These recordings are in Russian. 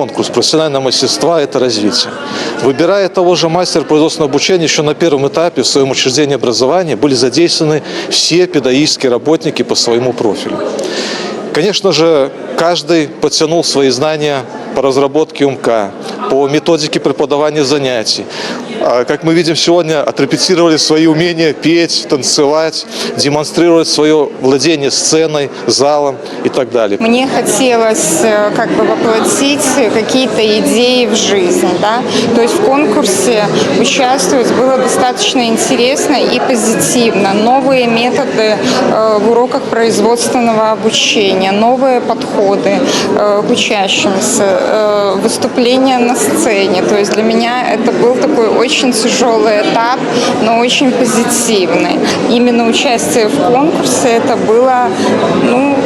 конкурс «Профессиональное мастерство» – это развитие. Выбирая того же мастера производственного обучения, еще на первом этапе в своем учреждении образования были задействованы все педагогические работники по своему профилю. Конечно же, каждый подтянул свои знания по разработке УМК, по методике преподавания занятий. Как мы видим сегодня, отрепетировали свои умения петь, танцевать, демонстрировать свое владение сценой, залом и так далее. Мне хотелось воплотить какие-то идеи в жизнь. Да? То есть в конкурсе участвовать было достаточно интересно и позитивно. Новые методы в уроках производственного обучения, новые подходы к учащимся, выступления на сцене. То есть для меня это был такой очень тяжелый этап, но очень позитивный. Именно участие в конкурсе это была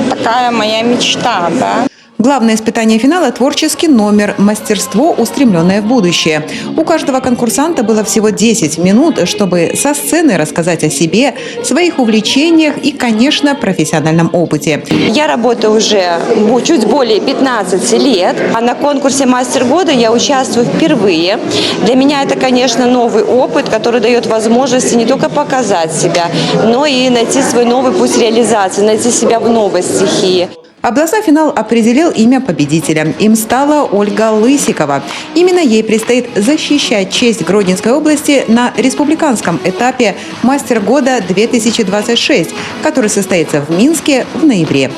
такая моя мечта. Да? Главное испытание финала – творческий номер, мастерство, устремленное в будущее. У каждого конкурсанта было всего 10 минут, чтобы со сцены рассказать о себе, своих увлечениях и, конечно, профессиональном опыте. Я работаю уже чуть более 15 лет, а на конкурсе «Мастер года» я участвую впервые. Для меня это, конечно, новый опыт, который дает возможности не только показать себя, но и найти свой новый путь реализации, найти себя в новой стихии. Областной финал определил имя победителя. Им стала Ольга Лысикова. Именно ей предстоит защищать честь Гродненской области на республиканском этапе «Мастер года-2026», который состоится в Минске в ноябре.